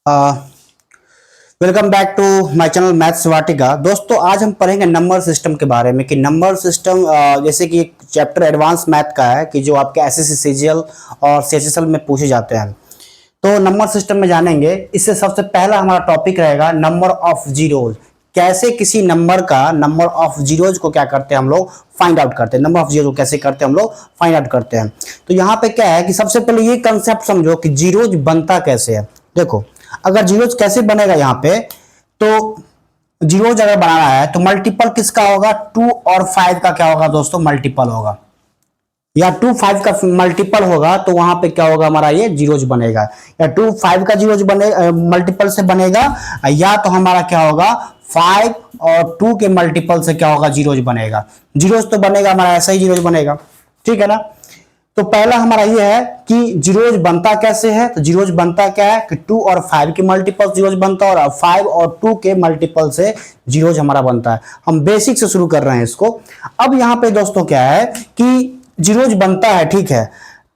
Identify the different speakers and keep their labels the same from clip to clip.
Speaker 1: Welcome back to my channel maths Vatika. दोस्तों आज हम पढ़ेंगे नंबर सिस्टम के बारे में कि नंबर सिस्टम जैसे कि एक चैप्टर एडवांस मैथ का है कि जो आपके एसएससी सीजीएल और सीएचएसएल में पूछे जाते हैं। तो नंबर सिस्टम में जानेंगे। इससे सबसे पहला हमारा टॉपिक रहेगा नंबर ऑफ जीरोज। कैसे किसी नंबर का नंबर ऑफ जीरोज को क्या करते हैं हम लोग फाइंड आउट करते हैं। नंबर ऑफ जीरो कैसे करते हैं हम लोग फाइंड आउट करते हैं। तो यहाँ पे क्या है कि सबसे पहले ये कंसेप्ट समझो कि जीरोज बनता कैसे है। देखो अगर जीरोज कैसे बनेगा यहाँ पे, तो जीरोज अगर बनाना है तो मल्टीपल किसका होगा, 2 और 5 का क्या होगा दोस्तों, मल्टीपल होगा, या 2 5 का मल्टीपल होगा तो वहां पे क्या होगा हमारा ये जीरोज बनेगा, या 2 5 का जीरोज बने मल्टीपल से बनेगा, या तो हमारा क्या होगा 5 और 2 के मल्टीपल से क्या होगा जीरोज बनेगा। जीरोज तो बनेगा हमारा ऐसा ही जीरोज बनेगा, ठीक है ना। तो पहला हमारा ये है कि जीरोज बनता कैसे है। तो जीरोज बनता क्या है कि 2 और 5 के मल्टीपल जीरोज बनता है और 5 और 2 के मल्टीपल से जीरोज हमारा बनता है। हम बेसिक से शुरू कर रहे हैं इसको। अब यहां पे दोस्तों क्या है कि जीरोज बनता है, ठीक है।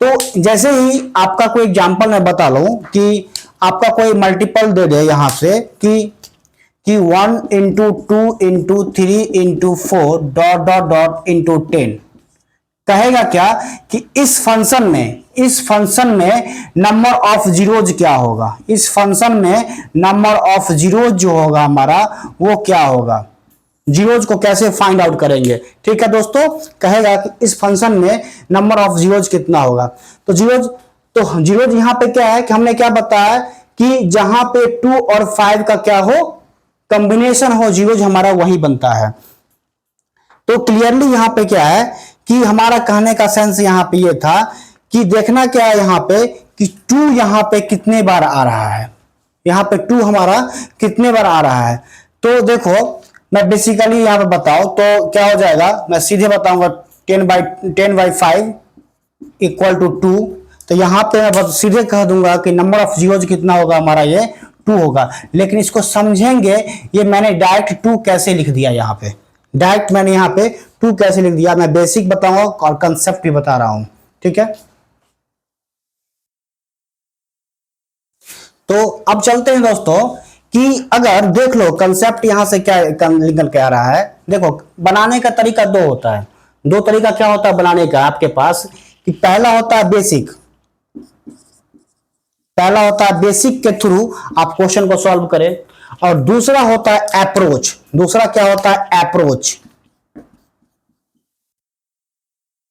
Speaker 1: तो जैसे ही आपका कोई एग्जांपल मैं बता लूं कि आपका कोई मल्टीपल दे दे यहां से कि 1 into 2 into 3 into 4 dot dot dot into 10, कहेगा क्या कि इस फंक्शन में नंबर ऑफ जीरोज क्या होगा। इस फंक्शन में नंबर ऑफ जीरोज जो होगा हमारा वो क्या होगा, जीरोज को कैसे फाइंड आउट करेंगे। ठीक है दोस्तों, कहेगा कि इस फंक्शन में नंबर ऑफ जीरोज कितना होगा। तो जीरोज यहां पे क्या है कि हमने क्या बताया कि जहां पे 2 और 5 का क्या हो, कॉम्बिनेशन हो जीरोज, हमारा वही बनता है। तो क्लियरली यहां पे क्या है कि हमारा कहने का सेंस यहां पे ये था कि देखना क्या है यहां पे कि 2 यहां पे कितने बार आ रहा है, यहां पे 2 हमारा कितने बार आ रहा है। तो देखो मैं बेसिकली यहां पे बताऊं तो क्या हो जाएगा, मैं सीधे बताऊंगा 10/5 इक्वल टू 2। तो यहां पे मैं सीधे कह दूंगा कि नंबर ऑफ जीरोज कितना होगा हमारा, ये 2 होगा। लेकिन इसको समझेंगे, ये मैंने डायरेक्ट 2 कैसे लिख दिया, यहाँ पे डायरेक्ट मैंने यहाँ पे 2 कैसे लिख दिया, मैं बेसिक बताऊंगा और कंसेप्ट भी बता रहा हूं, ठीक है। तो अब चलते हैं दोस्तों कि अगर देख लो कंसेप्ट यहां से क्या निकल के आ रहा है। देखो बनाने का तरीका दो होता है। दो तरीका क्या होता है बनाने का आपके पास, कि पहला होता है बेसिक, पहला होता है बेसिक के थ्रू आप क्वेश्चन को सॉल्व करें, और दूसरा होता है अप्रोच। दूसरा क्या होता है, अप्रोच।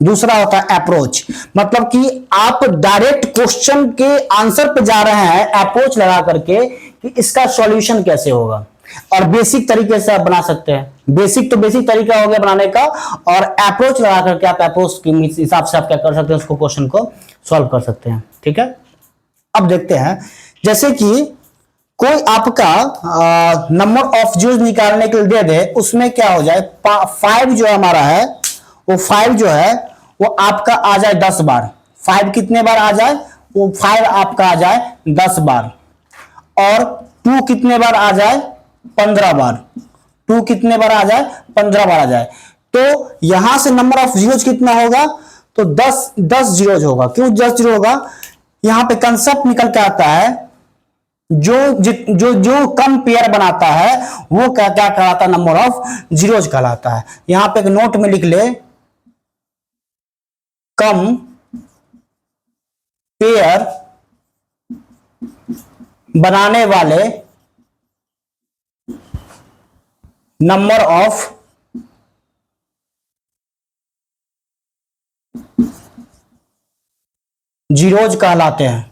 Speaker 1: दूसरा होता है अप्रोच, मतलब कि आप डायरेक्ट क्वेश्चन के आंसर पे जा रहे हैं अप्रोच लगा करके कि इसका सॉल्यूशन कैसे होगा। और बेसिक तरीके से आप बना सकते हैं। बेसिक तो बेसिक तरीका हो गया बनाने का, और अप्रोच लगा करके आप अप्रोच के हिसाब से आप क्या कर सकते हैं, उसको क्वेश्चन को सॉल्व कर सकते हैं, ठीक है। अब देखते हैं, जैसे कि कोई आपका नंबर ऑफ जीरोज निकालने के लिए दे दे, उसमें क्या हो जाए 5 जो हमारा है वो 5 जो है वो आपका आ जाए 10 बार। 5 कितने बार आ जाए, वो 5 आपका आ जाए 10 बार। और 2 कितने बार आ जाए, 15 बार। 2 कितने बार आ जाए, 15 बार आ जाए। तो यहां से नंबर ऑफ जीरोज कितना होगा, तो 10 जीरोज होगा। क्यों 10 जीरो होगा, यहां पे कंसेप्ट निकल के आता है, जो जो जो कम पेयर बनाता है वो क्या क्या कहलाता है, नंबर ऑफ जीरोज कहलाता है। यहां पे एक नोट में लिख ले, कम पेयर बनाने वाले नंबर ऑफ जीरोज कहलाते हैं।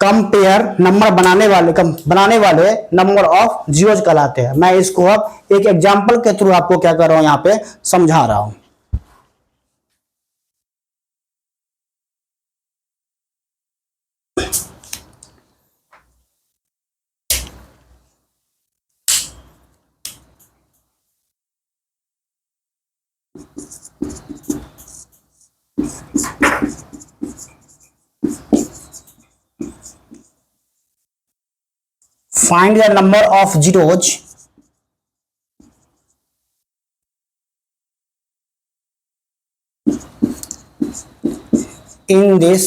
Speaker 1: कम पेयर नंबर बनाने वाले नंबर ऑफ जीरोज कहलाते हैं। मैं इसको अब एक एग्जांपल के थ्रू आपको क्या कर रहा हूं, यहां पे समझा रहा हूं। Find the number of zeros in this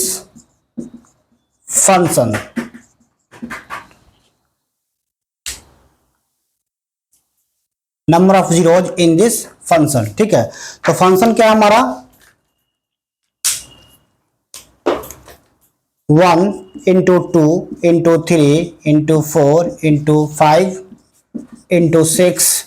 Speaker 1: function, number of zeros in this function. ठीक है, तो फंक्शन क्या है हमारा, 1 into 2 into 3 into 4 into 5 into 6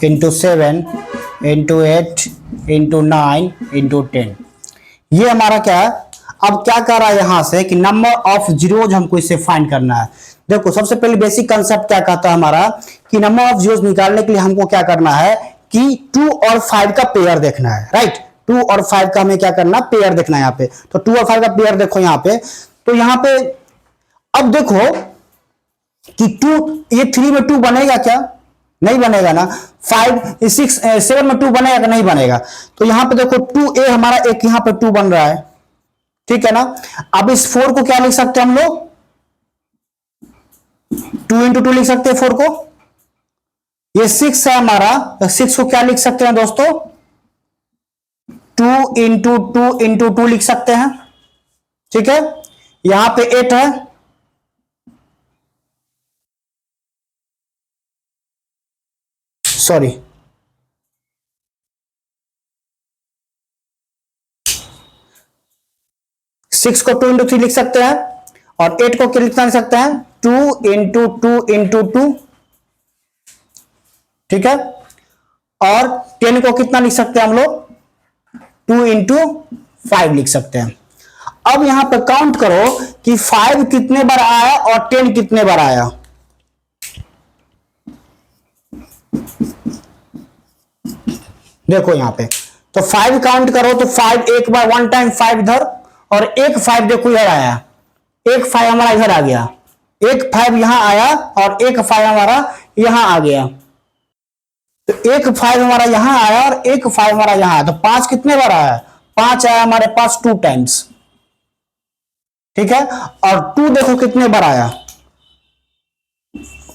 Speaker 1: into 7 into 8 into 9 into 10। ये हमारा क्या है, अब क्या कर रहा है यहां से कि नंबर ऑफ जीरोज हमको इससे फाइंड करना है। देखो सबसे पहले बेसिक कंसेप्ट क्या कहता है हमारा कि नंबर ऑफ जीरोज निकालने के लिए हमको क्या करना है कि 2 और 5 का पेयर देखना है। राइट, 2 और 5 का हमें क्या करना है, पेयर देखना है यहाँ पे। तो 2 और 5 का पेयर देखो यहाँ पे, तो यहाँ पे अब देखो कि 2, ये 3 में 2 बनेगा क्या, नहीं बनेगा ना। 5 6 7 में 2 बनेगा कि नहीं बनेगा। तो यहां पे देखो 2a हमारा एक यहां पे 2 बन रहा है, ठीक है ना। अब इस 4 को क्या लिख सकते हैं हम लोग, 2 इंटू 2 लिख सकते हैं 4 को। ये 6 है हमारा, तो 6 को क्या लिख सकते हैं दोस्तों, 2 इंटू 2 इंटू 2 लिख सकते हैं। ठीक है, यहां पे 8 है, सॉरी 6 को 2 इंटू 3 लिख सकते हैं, और 8 को क्या लिख सकते हैं, 2 इंटू 2 इंटू 2। ठीक है, और 10 को कितना लिख सकते हैं हम लोग, 2 इंटू 5 लिख सकते हैं। अब यहां पर काउंट करो कि 5 कितने बार आया और 10 कितने बार आया। देखो यहां पे तो 5 काउंट करो तो 5 एक बार, 1 टाइम 5 इधर, और एक 5 देखो इधर आया, एक 5 हमारा इधर आ गया, एक 5 यहां आया और एक 5 हमारा यहां आ गया। तो एक 5 हमारा यहां आया और एक 5 हमारा यहां आया, तो 5 कितने बार आया, 5 आया हमारे पास 2 टाइम्स। ठीक है, और 2 देखो कितने बार आया,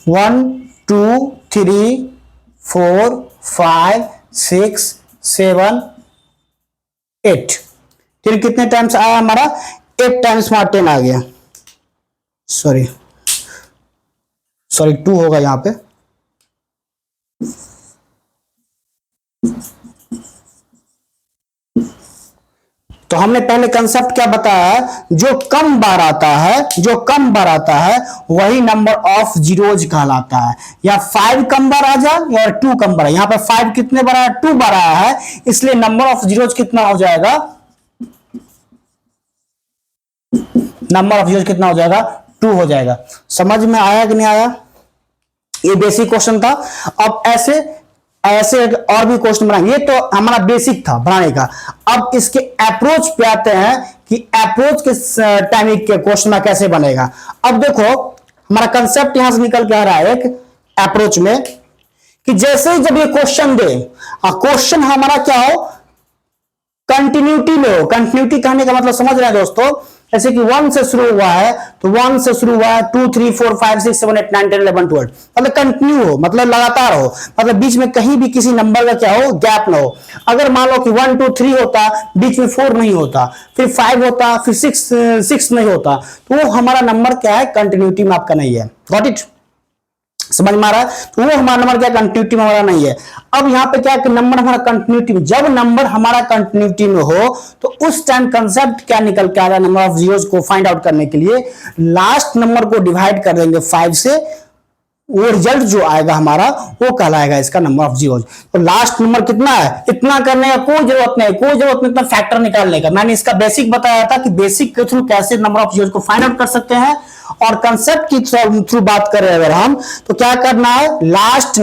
Speaker 1: 1 2 3 4 5 6 7 8। 10 कितने टाइम्स आया हमारा, 8 टाइम्स हमारा 10 आ गया। सॉरी 2 होगा यहां पे। तो हमने पहले कंसेप्ट क्या बताया, जो कम बार आता है, जो कम बार आता है वही नंबर ऑफ जीरोज कहलाता है। या 5 कम बार आ जाए या 2 कम बार, यहां पर 5 कितने बार आया, 2 बार आया है, इसलिए नंबर ऑफ जीरोज कितना हो जाएगा, नंबर ऑफ जीरोज कितना हो जाएगा, 2 हो जाएगा। समझ में आया कि नहीं आया, ये बेसिक क्वेश्चन था। अब ऐसे ऐसे और भी क्वेश्चन बनाएंगे, ये तो हमारा बेसिक था बनाने का। अब इसके अप्रोच पे आते हैं कि अप्रोच के टाइमिंग के क्वेश्चन में कैसे बनेगा। अब देखो हमारा कंसेप्ट यहां से निकल के आ रहा है एक अप्रोच में कि जैसे ही जब ये क्वेश्चन दे, क्वेश्चन हमारा क्या हो, कंटिन्यूटी में हो। कंटिन्यूटी कहने का मतलब समझ रहे हैं दोस्तों, जैसे कि 1 से शुरू हुआ है तो 1 से शुरू हुआ है, 2 3 4 5 6 7 8 9 10 11 12, मतलब कंटिन्यू हो, मतलब लगातार हो, मतलब बीच में कहीं भी किसी नंबर का क्या हो, गैप ना हो। अगर मान लो कि 1 2 3 होता, बीच में 4 नहीं होता, फिर 5 होता, फिर 6 नहीं होता, तो वो हमारा नंबर क्या है, कंटिन्यूटी में आपका नहीं है। गॉट इट, समझ में आ रहा है, तो वो हमारा नंबर क्या कंटिन्यूटी में हमारा नहीं है। अब यहां पे क्या नंबर हमारा कंटिन्यूटी में, जब नंबर हमारा कंटिन्यूटी में हो तो उस टाइम कंसेप्ट क्या निकल के आ रहा है, नंबर ऑफ जीरोस को फाइंड आउट करने के लिए लास्ट नंबर को डिवाइड कर देंगे 5 से, वो रिजल्ट जो आएगा हमारा वो कहलाएगा इसका नंबर ऑफ जीरोस। तो लास्ट नंबर कितना है, इतना करने का कोई जरूरत नहीं, कोई जरूरत नहीं इतना फैक्टर निकालने का। मैंने इसका बेसिक बताया था कि बेसिक के थ्रू कैसे नंबर ऑफ जीरोस को फाइंड आउट कर सकते हैं, और कंसेप्ट की थ्रू बात करें अगर हम, तो क्या करना है, लास्ट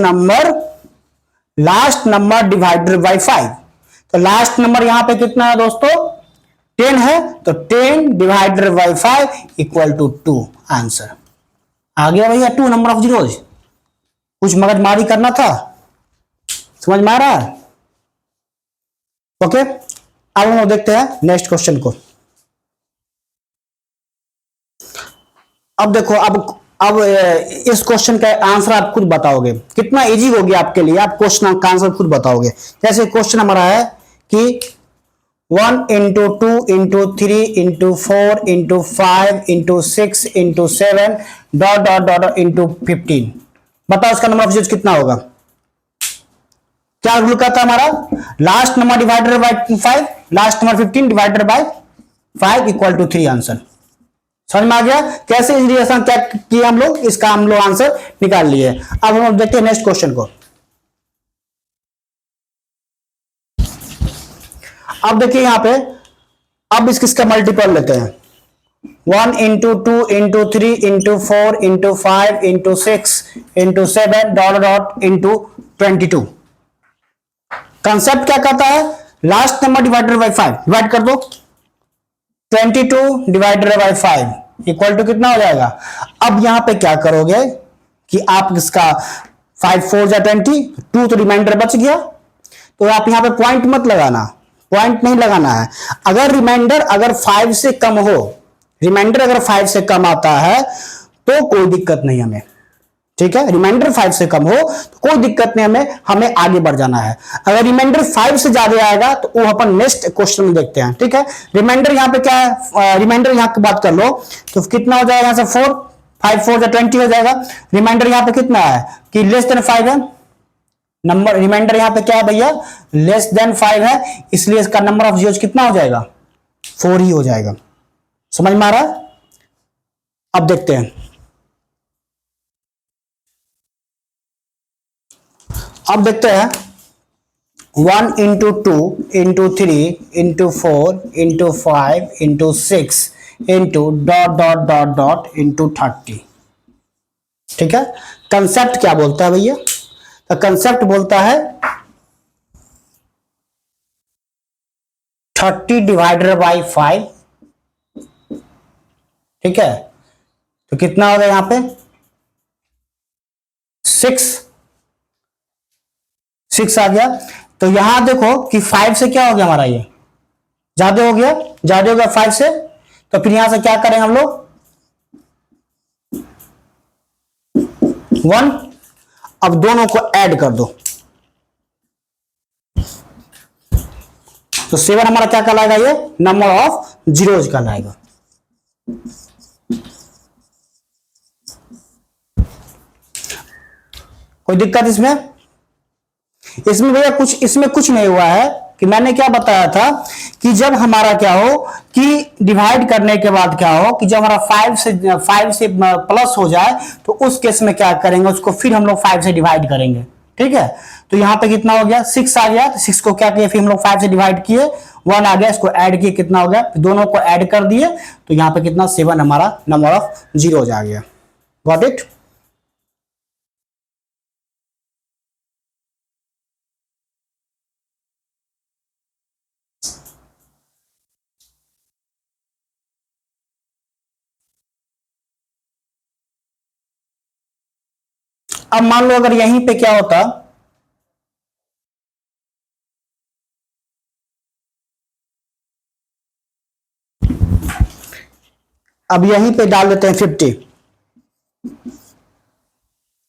Speaker 1: नंबर डिवाइडेड बाय 5। तो लास्ट नंबर यहां पे कितना है दोस्तों, 10 है, तो 10 divided by 5 equal to 2। Answer आ गया भैया, 2 नंबर ऑफ जीरोज। कुछ मगजमारी करना था, समझ में आ रहा है। ओके, अब हम देखते हैं नेक्स्ट क्वेश्चन को। अब देखो, अब इस क्वेश्चन का आंसर आप खुद बताओगे, कितना इजी हो गया आपके लिए, आप क्वेश्चन का आंसर खुद बताओगे। जैसे क्वेश्चन हमारा है कि 1 into 2 into 3 into 4 into 5 into 6 into 7 dot dot dot into 15, बताओ इसका नंबर ऑफ डिजिट कितना होगा। क्या रूल का था हमारा, last number divided by 5, last number 15 divided by 5 equal to 3 answer. समझ में आ गया कैसे इजीली आसान क्या किया हम लोग, इसका हम लोग आंसर निकाल लिए। अब हम देखते हैं नेक्स्ट क्वेश्चन को। अब देखिए यहां पे, अब इसका मल्टीपल लेते हैं, 1 into 2 into 3 into 4 into 5 into 6 into 7 dot dot into 22। Concept क्या कहता है, last number divided by 5, divide कर दो, 22 डिवाइडेड बाय 5 इक्वल टू कितना हो जाएगा। अब यहां पे क्या करोगे कि आप इसका 5 4 जा 20, 2 तो रिमाइंडर बच गया, तो आप यहां पे पॉइंट मत लगाना, पॉइंट नहीं लगाना है। अगर रिमाइंडर अगर 5 से कम हो, रिमाइंडर अगर 5 से कम आता है तो कोई दिक्कत नहीं हमें, ठीक है। रिमाइंडर 5 से कम हो तो कोई दिक्कत नहीं हमें, हमें आगे बढ़ जाना है। अगर रिमाइंडर 5 से ज्यादा आएगा तो वो अपन नेक्स्ट क्वेश्चन में देखते हैं, ठीक है। रिमाइंडर यहां पे क्या है, रिमाइंडर यहां की बात कर लो तो कितना हो जाएगा, यहां से 4, 5 4 जा 20 हो जाएगा। रिमाइंडर यहां पे कितना है कि लेस देन 5 है, नंबर रिमाइंडर यहां पे क्या है भैया, लेस देन 5 है, इसलिए इसका नंबर ऑफ जीरोस कितना हो जाएगा, 4 ही हो जाएगा। समझ में आ रहा है। अब देखते हैं, अब देखते हैं 1 into 2 into 3 into 4 into 5 into 6 into dot dot dot dot into 30, ठीक है। कंसेप्ट क्या बोलता है भैया, तो कंसेप्ट बोलता है 30 डिवाइडेड बाई 5, ठीक है। तो कितना होगा यहां पे 6 आ गया। तो यहां देखो कि 5 से क्या हो गया हमारा, ये ज्यादा हो गया, ज्यादा हो गया 5 से, तो फिर यहां से क्या करेंगे हम लोग 1, अब दोनों को ऐड कर दो, तो 7 हमारा क्या कहलाएगा, ये नंबर ऑफ जीरोज कहलाएगा। कोई दिक्कत इसमें, इसमें भैया कुछ, इसमें कुछ नहीं हुआ है कि मैंने क्या बताया था कि जब हमारा क्या हो कि डिवाइड करने के बाद क्या हो कि जब हमारा 5 से प्लस हो जाए तो उस केस में क्या करेंगे, उसको फिर हम लोग 5 से डिवाइड करेंगे, ठीक है। तो यहां पे कितना हो गया 6 आ गया, तो 6 को क्या किया फिर हम लोग 5 से डिवाइड किए, 1 आ गया, इसको ऐड किए, कितना हो गया, दोनों को ऐड कर दिए, तो यहां पे कितना 7 हमारा नंबर ऑफ जीरो आ गया। Got it. अब मान लो अगर यहीं पे क्या होता, अब यहीं पे डाल देते हैं 50,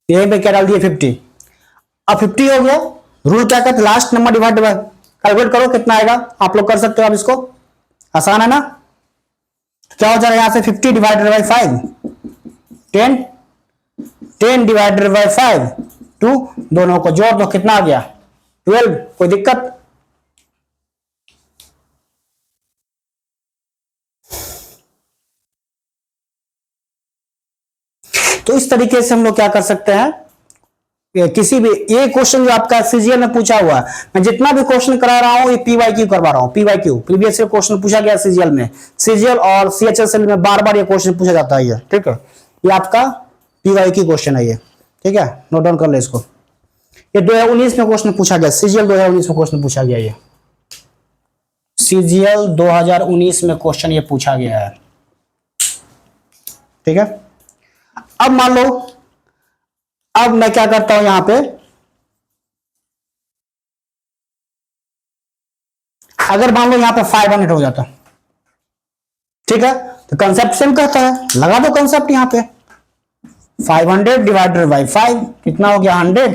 Speaker 1: यहीं पे क्या डाल दिए 50, अब 50 हो गया। रूल क्या कहते, last number divide by, calculate करो कितना आएगा, आप लोग कर सकते हो, आप इसको आसान है ना। क्या हो जाएगा यहां से 50 डिवाइडेड बाय 5, 10, 10 डिवाइडेड बाय 5 2, दोनों को जोड़ दो, कितना आ गया 12। कोई दिक्कत, तो इस तरीके से हम लोग क्या कर सकते हैं, किसी भी ये क्वेश्चन जो आपका सीजीएल में पूछा हुआ है, मैं जितना भी क्वेश्चन करा रहा हूं ये पीवाईक्यू करवा रहा हूं, पीवाईक्यू प्रीवियस ईयर क्वेश्चन पूछा गया सीजीएल में, सीजीएल और सीएचएसएल में बार बार ये क्वेश्चन पूछा जाता है, ठीक है। ये आपका पीवाईक्यू क्वेश्चन है ये, ठीक है, नोट डाउन कर ले इसको। ये 2019 में क्वेश्चन पूछा गया, सीजीएल 2019 में क्वेश्चन पूछा गया, ये सीजीएल 2019 में क्वेश्चन ये पूछा गया है, ठीक है। अब मान लो, अब मैं क्या करता हूं यहां पे, अगर मान लो यहां पे 500 हो जाता, ठीक है, तो कंसेप्ट सेम कहता है, लगा दो कंसेप्ट यहाँ पे। 500 डिवाइडेड बाई 5 कितना हो गया 100।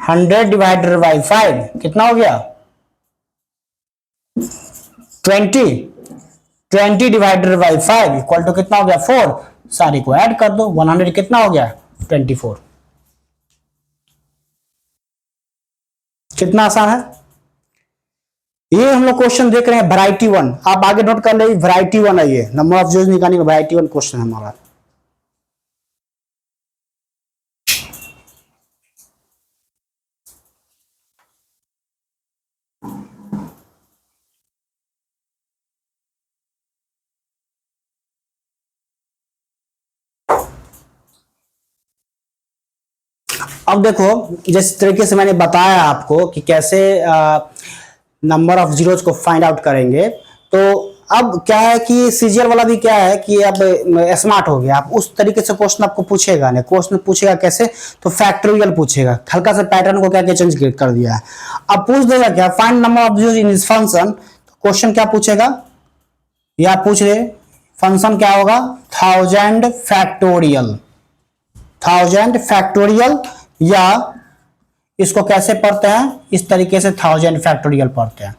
Speaker 1: 100 डिवाइडेड बाई 5 कितना हो गया 20। 20 डिवाइडेड बाई 5 इक्वल टू कितना हो गया 4। सारी को ऐड कर दो, 100 कितना हो गया 24। कितना आसान है। ये हम लोग क्वेश्चन देख रहे हैं वैरायटी 1, आप आगे नोट कर ले वैरायटी 1 है ये, नंबर ऑफ जीरोस निकालने का वैरायटी 1 क्वेश्चन है हमारा। अब देखो जिस तरीके से मैंने बताया आपको कि कैसे नंबर ऑफ जीरोस को फाइंड आउट करेंगे, तो अब क्या है कि सीजीएल वाला भी क्या है कि अब स्मार्ट हो गया, आप उस तरीके से क्वेश्चन आपको पूछेगा नहीं, क्वेश्चन पूछेगा कैसे, तो फैक्टोरियल पूछेगा, हल्का सा पैटर्न को क्या क्या चेंज कर दिया है। अब पूछ देगा क्या find number of zeros in this function, तो क्वेश्चन क्या पूछेगा, या पूछ रहे फंक्शन क्या होगा 1000 फैक्टोरियल। 1000 फैक्टोरियल, या इसको कैसे पढ़ते हैं इस तरीके से 1000 फैक्टोरियल पढ़ते हैं।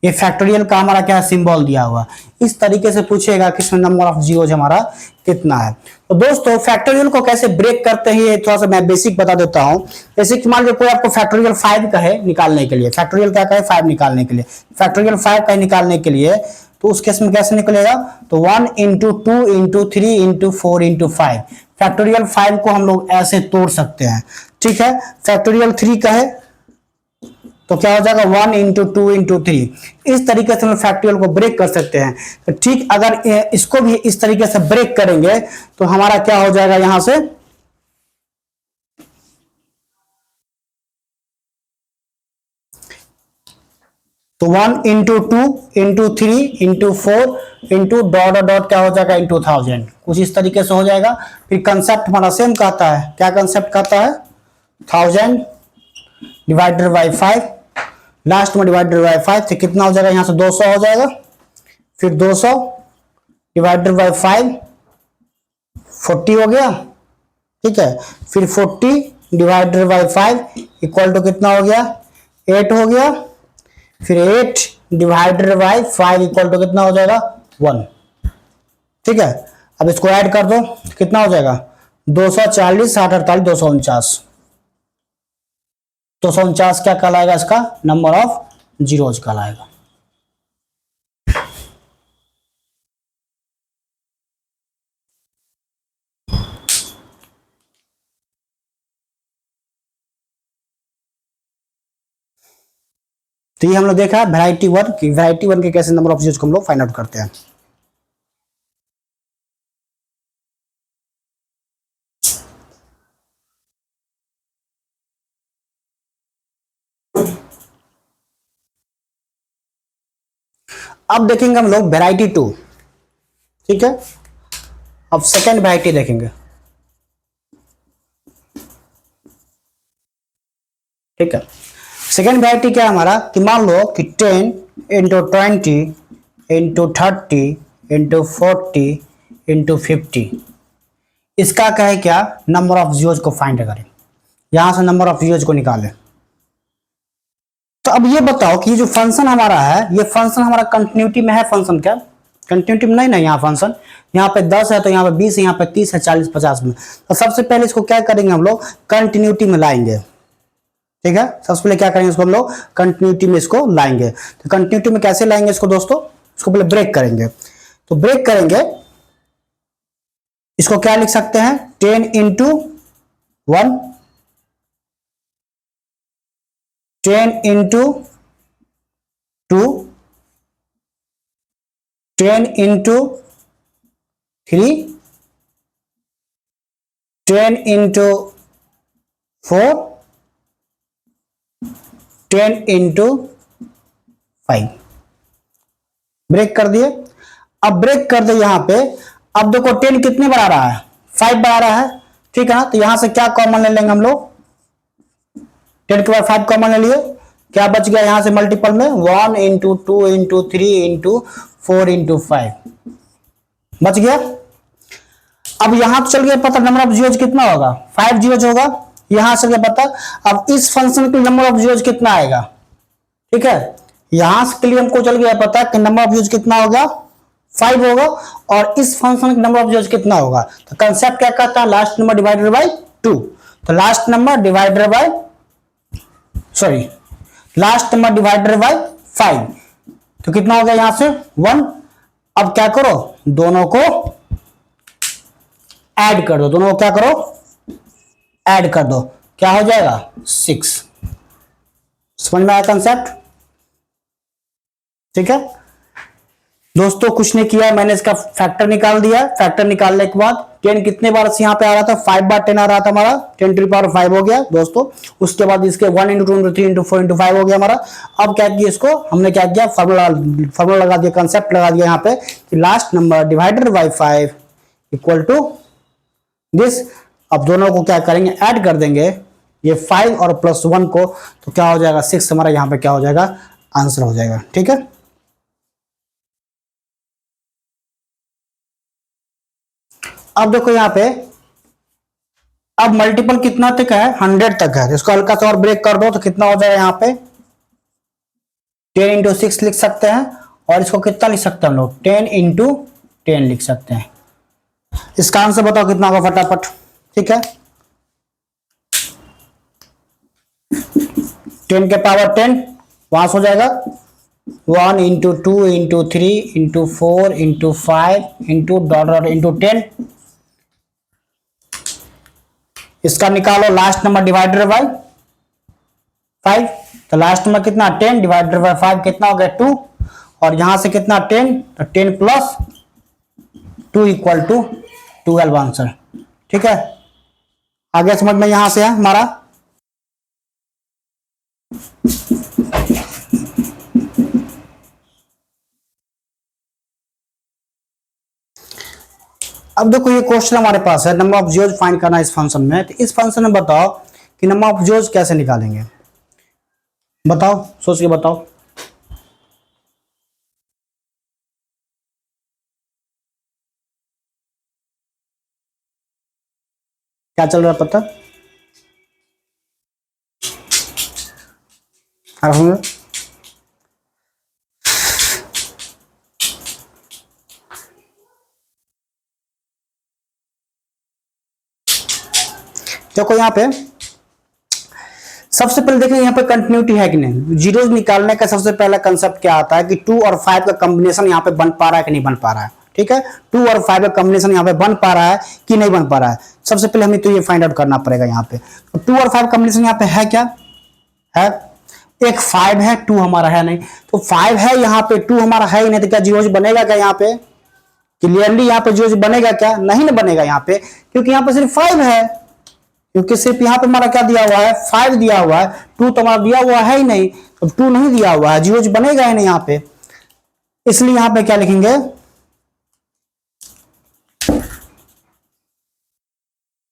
Speaker 1: ये फैक्टोरियल का हमारा क्या सिंबल दिया हुआ, इस तरीके से पूछेगा कि इसमें नंबर ऑफ जीरोस हमारा कितना है। तो दोस्तों फैक्टोरियल को कैसे ब्रेक करते हैं ये थोड़ा सा मैं बेसिक बता देता हूं। जैसे कि मान लो कोई आपको फैक्टोरियल 5 कहे निकालने के लिए, फैक्टोरियल क्या कहे 5 निकालने के लिए, फैक्टोरियल 5 कहे निकालने के लिए, तो उस केस में कैसे निकलेगा, तो 1 into 2 into 3 into 4 into 5। Factorial 5 को हम लोग ऐसे तोड़ सकते हैं, ठीक है। फैक्टोरियल 3 कहे तो क्या हो जाएगा 1 इंटू 2 इंटू 3। इस तरीके से हम फैक्टोरियल को ब्रेक कर सकते हैं। तो ठीक अगर इसको भी इस तरीके से ब्रेक करेंगे तो हमारा क्या हो जाएगा यहां से, तो 1 into 2 into 3 into 4 into dot dot क्या हो जाएगा इंटू 1000, कुछ इस तरीके से हो जाएगा। फिर कंसेप्ट हमारा सेम कहता है, क्या कंसेप्ट कहता है 1000 डिवाइडेड बाई 5, लास्ट में डिवाइडेड बाई 5 तो कितना हो जाएगा, यहां से 200 हो जाएगा। फिर 200 डिवाइडेड बाई 5 40 हो गया, ठीक है। फिर 40 डिवाइडेड बाई 5 इक्वल टू कितना हो गया 8 हो गया। फिर 8 डिवाइडेड बाई 5 इक्वल टू कितना हो जाएगा 1, ठीक है। अब इसको ऐड कर दो कितना हो जाएगा 240 60 48 249। 249 क्या कहलाएगा, इसका नंबर ऑफ जीरोस कहलाएगा। तो ये हम लोग देखा वैरायटी 1 की, वैरायटी 1 के कैसे नंबर ऑफ जीरोस को हम लोग फाइंड आउट करते हैं। अब देखेंगे हम लोग वैरायटी 2, ठीक है। अब सेकेंड वैरायटी देखेंगे, ठीक है। सेकेंड वैरायटी क्या है हमारा कि मान लो कि 10 इंटू 20 इंटू 30 इंटू 40 इंटू 50, इसका क्या है क्या नंबर ऑफ जीरोस को फाइंड करें, यहां से नंबर ऑफ जीरोस को निकालें। तो अब ये बताओ कि ये जो फंक्शन हमारा है, ये फंक्शन हमारा कंटिन्यूटी में है, फंक्शन क्या कंटिन्यूटी में नहीं ना, यहाँ फंक्शन यहाँ पे 10 है तो यहाँ पे 20 है, यहाँ पे 30 है 40 50 में। तो सबसे पहले इसको क्या करेंगे हम लोग कंटिन्यूटी में लाएंगे, ठीक है। सबसे पहले क्या करेंगे इसको हम लोग कंटिन्यूटी में इसको लाएंगे। तो कंटिन्यूटी में कैसे लाएंगे इसको दोस्तों, इसको पहले ब्रेक करेंगे। तो ब्रेक करेंगे इसको क्या लिख सकते हैं 10 into 1, 10 into 2, 10 into 3, 10 into 4, 10 into 5। Break कर दिए। अब ब्रेक कर दे यहां पे, अब देखो 10 कितने बार आ रहा है 5 बार आ रहा है, ठीक है ना। तो यहां से क्या कॉमन ले लेंगे हम लोग, 10 के बाद 5 कॉमन ले लिए, क्या बच गया यहां से मल्टीपल में 1 इंटू 2 इंटू 3 इंटू 4 इंटू 5, बच गया। अब यहां तो चल गया पता नंबर ऑफ जीरोज कितना होगा, 5 जीरोज होगा, यहां चल गया पता। अब इस फंक्शन के नंबर ऑफ जीरोज कितना आएगा, ठीक है, यहां के लिए हमको चल गया पता कि नंबर ऑफ जीरोज कितना होगा, 5 होगा, और इस फंक्शन का नंबर ऑफ जीरोज कितना होगा। तो कंसेप्ट क्या कहता है, लास्ट नंबर डिवाइडेड बाय 2। तो last number divided by last number divided by 5, तो कितना हो गया यहां से 1। अब क्या करो, दोनों को ऐड कर दो, दोनों को क्या करो, ऐड कर दो, क्या हो जाएगा 6। समझ में आया कंसेप्ट, ठीक है दोस्तों। कुछ नहीं किया, मैंने इसका फैक्टर निकाल दिया। फैक्टर निकालने के बाद 10 कितने बार से यहां पे आ रहा था, 5 बार 10 आ रहा था हमारा, 10 टू द पावर 5 हो गया दोस्तों। उसके बाद इसके 1 इंटू 2 इंटू 3 इंटू 4 इंटू 5 हो गया हमारा। अब क्या किया, इसको हमने क्या किया, फॉर्मूला लगा दिया, कंसेप्ट लगा दिया यहाँ पे कि last number divided by 5 equal to this. अब दोनों को क्या करेंगे, ऐड कर देंगे, ये 5 और प्लस 1 को, तो क्या हो जाएगा 6 हमारा यहाँ पे क्या हो जाएगा, आंसर हो जाएगा, ठीक है। अब देखो यहाँ पे, अब मल्टीपल कितना तक है, 100 तक है, इसको हल्का सा और ब्रेक कर दो तो कितना हो जाएगा यहाँ पे 10 इंटू 6 लिख सकते हैं, और इसको कितना लिख सकते हैं हम लोग, 10 इंटू 10 लिख सकते हैं। इसका आंसर बताओ कितना होगा फटाफट, ठीक है। 10 के पावर 10 वहां से हो जाएगा 1 into 2 into 3 into 4 into 5 into dollar into 10। इसका निकालो लास्ट नंबर डिवाइडेड बाय 5, तो लास्ट नंबर कितना 10 डिवाइडेड बाय 5 कितना हो गया 2, और यहां से कितना 10, तो 10 प्लस 2 इक्वल टू 12 आंसर, ठीक है। आगे समझ में यहां से है हमारा। अब देखो ये क्वेश्चन हमारे पास है, नंबर ऑफ जीरोज फाइंड करना इस फंक्शन में। तो इस फंक्शन में बताओ कि नंबर ऑफ जीरोज कैसे निकालेंगे, बताओ, सोच के बताओ। क्या चल रहा है पता, देखो यहाँ पे सबसे पहले देखें यहाँ पे कंटिन्यूटी है कि नहीं। जीरोज निकालने का सबसे पहला कंसेप्ट क्या आता है कि 2 और 5 का कॉम्बिनेशन यहाँ पे बन पा रहा है कि नहीं बन पा रहा है, ठीक है। 2 और 5 का कॉम्बिनेशन यहाँ पे बन पा रहा है कि नहीं बन पा रहा है, सबसे पहले हमें तो ये फाइंड आउट करना पड़ेगा। यहाँ पे 2 और 5 कॉम्बिनेशन यहाँ पे है क्या, है एक 5 है, 2 हमारा है नहीं, तो 5 है यहाँ पे, 2 हमारा है ही नहीं, तो क्या जीरोज बनेगा क्या यहाँ पे, क्लियरली यहाँ पे जीरोज बनेगा क्या, नहीं ना बनेगा यहाँ पे, क्योंकि यहाँ पे सिर्फ 5 है, क्योंकि सिर्फ यहाँ पे हमारा क्या दिया हुआ है 5 दिया हुआ है, 2 तो हमारा दिया हुआ है ही नहीं, तो 2 नहीं दिया हुआ है, जीरोज बनेगा ही नहीं यहाँ पे। इसलिए यहाँ पे क्या लिखेंगे,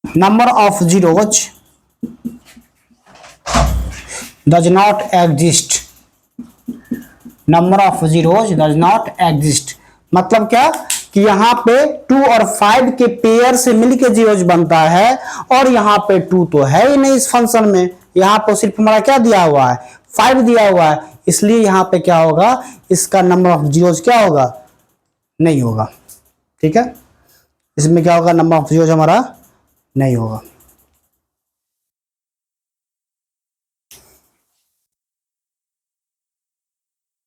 Speaker 1: number of zeros does not exist, number of zeros does not exist, मतलब क्या कि यहाँ पे 2 और 5 के पेयर से मिलके जीरोज बनता है, और यहाँ पे 2 तो है ही नहीं इस फंक्शन में, यहाँ पे सिर्फ हमारा क्या दिया हुआ है 5 दिया हुआ है, इसलिए यहाँ पे क्या होगा, इसका नंबर ऑफ जीरोज क्या होगा, नहीं होगा, ठीक है। इसमें क्या होगा, नंबर ऑफ जीरोज हमारा नहीं होगा।